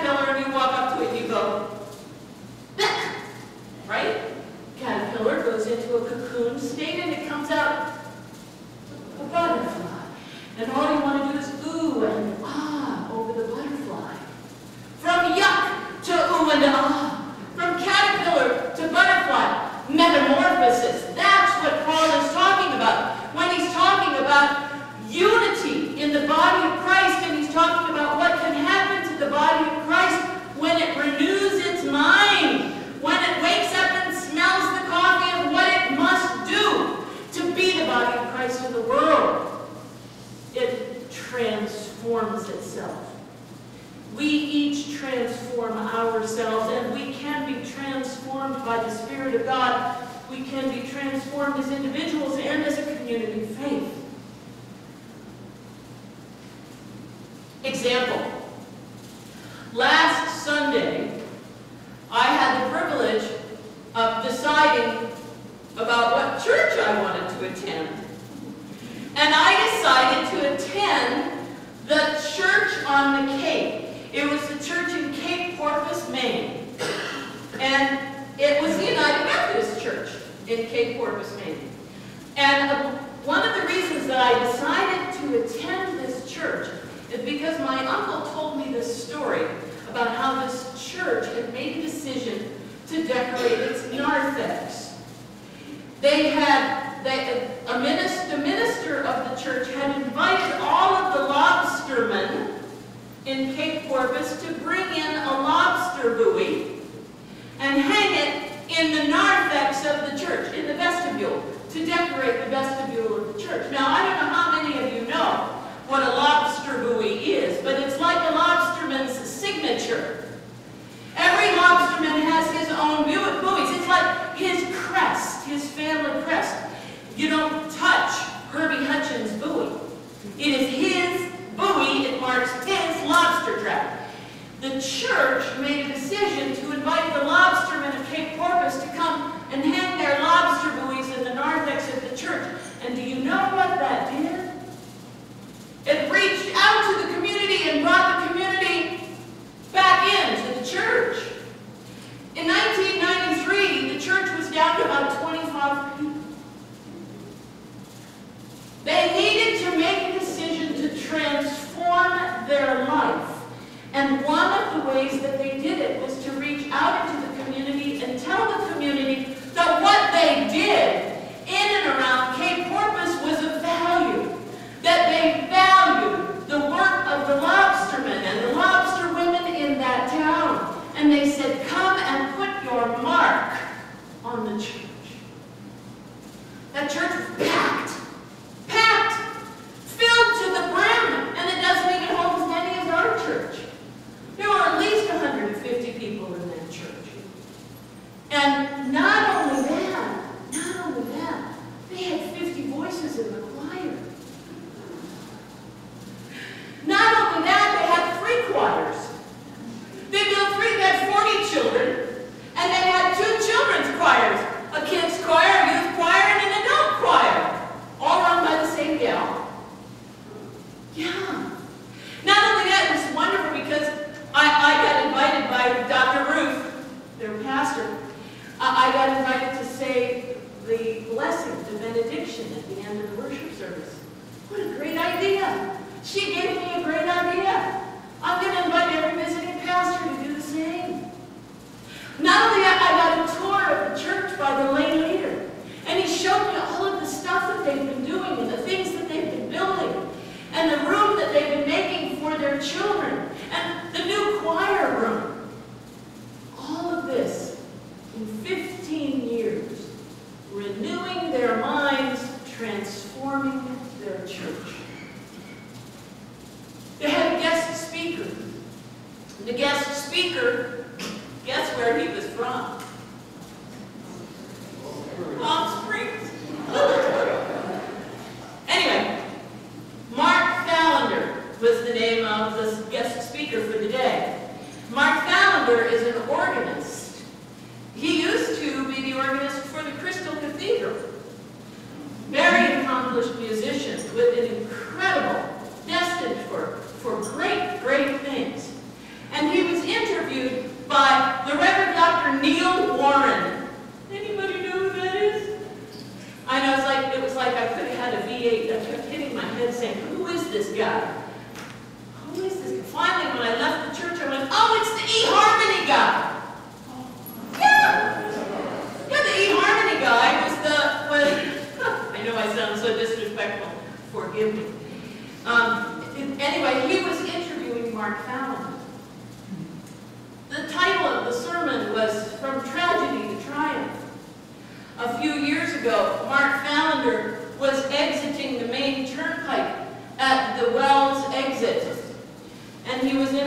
caterpillar and you walk up to it and you go, "Beck," right? Caterpillar goes into a cocoon state and it comes out a butterfly. And all you want to do is ooh and ah over the butterfly. From yuck to ooh and ah. From caterpillar to butterfly. Metamorphosis. That's what Paul is talking about. When he's talking about unity in the body of Christ, and he's talking about what can happen to the body of Christ when it renews its mind, when it wakes up and smells the coffee of what it must do to be the body of Christ in the world. It transforms itself. We each transform ourselves, and we can be transformed by the Spirit of God. We can be transformed as individuals and as a community of faith. Example. Last Sunday, I had the privilege of deciding about what church I wanted to attend. And I decided to attend the church on the Cape. It was the church in Cape Porpoise, Maine. And it was the United Methodist Church in Cape Porpoise, Maine. And one of the reasons that I decided to attend this church is because my uncle told me this story about how this church had made a decision to decorate its narthex. The minister of the church had invited all of the lobstermen in Cape Porpoise to bring in a lobster buoy and hang it in the narthex of the church, in the vestibule, to decorate the vestibule of the church. Now, I don't know how many of you know what a lobster buoy is, but it's like a lobsterman's signature. Every lobsterman has his own buoys. It's like his crest, his family crest. You don't touch Herbie Hutchins' buoy. It is his buoy. It marks his lobster trap. The church made a decision to invite the lobstermen of Cape Porpoise to come and hang their lobster buoys in the narthex of the church. And do you know what that did? It reached out to the community and brought the community back into the church. In 1993, the church was down to about 25 people. They needed to make a decision to transform their life. And one of the ways that they did it was to reach out into the community and tell the community that what they did in and around Cape Porpoise was of value. That they valued the work of the lobstermen and the lobster women in that town. And they said, come and put your mark on the church. That church was packed. Packed. Filled to the brim. And it doesn't even hold as many as our church. There were at least 150 people in that church. And not only that, they had 50 voices in the choir. Not only that, they had 3 choirs. They had 40 children, and they had 2 children's choirs, a kids' choir, a youth choir, and an adult choir, all run by the same gal. Yeah. Not only that, it was wonderful because I got invited by Dr. Ruth, their pastor. I got invited to say the blessing, the benediction at the end of the worship service. What a great idea. She gave me a great idea. I'm going to invite every visiting pastor to do the same. Not only that, I got a tour of the church by the lay leader. And he showed me all of the stuff that they've been doing and the things that they've been building. And the room that they've been making for their children. And the new choir room. All of this in 15 years. Renewing their minds, transforming their church. They had a guest speaker. The guest speaker, guess where he was from? Palm Springs. Anyway, Mark Fallender was the name of the guest speaker for the day. Mark Fallender is an organist. He used to be the organist for the Crystal Cathedral. Very accomplished musician with an incredible, destined for great, great things. And he was in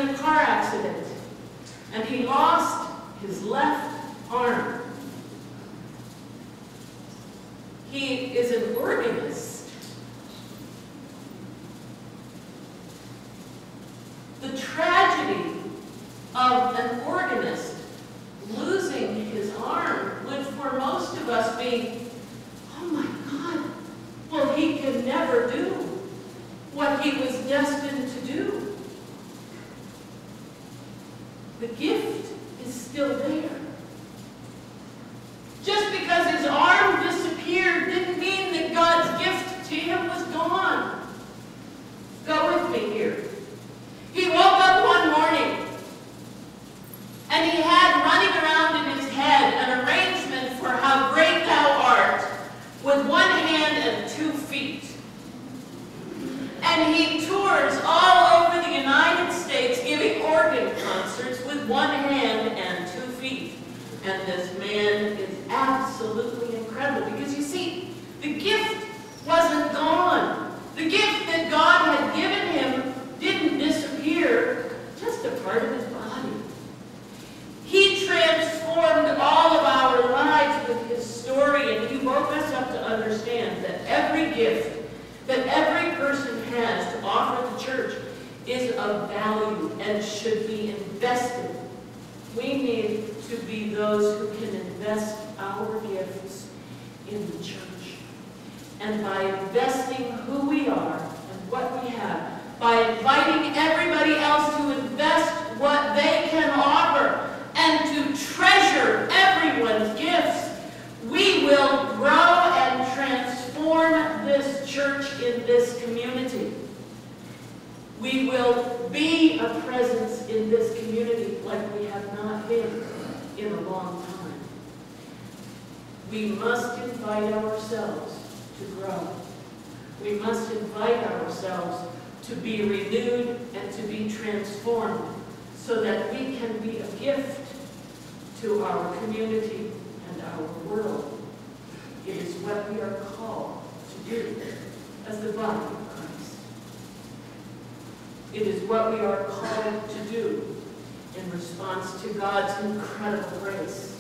a car accident, and he lost his left arm. He is an organist. The tragedy of an organist losing his arm would for most of us be, oh my God, well, he can never do what he was destined to do. The gift is still there. Just because his arm disappeared didn't mean that God's gift to him was gone. Go with me here. He woke up one morning and he had running around in his head an arrangement for how great thou art with one hand and 2 feet. And he tours all over the United States giving organ concerts with one hand and 2 feet. And this man is absolutely incredible because you see, the gift wasn't gone. The gift that God had given him didn't disappear, just a part of his body. He transformed all of our lives with his story, and he woke us up to understand that every gift that every person has to offer the church is of value and should be invested. We need to be those who can invest our gifts in the church. And by investing who we are and what we have, by inviting everybody else to invest what they can offer and to treasure everyone's gifts, we will grow and transform this church in this community. We will be a presence in this community like we have not been in a long time. We must invite ourselves to grow. We must invite ourselves to be renewed and to be transformed so that we can be a gift to our community and our world. It is what we are called to do as the body of Christ. It is what we are called to do in response to God's incredible grace.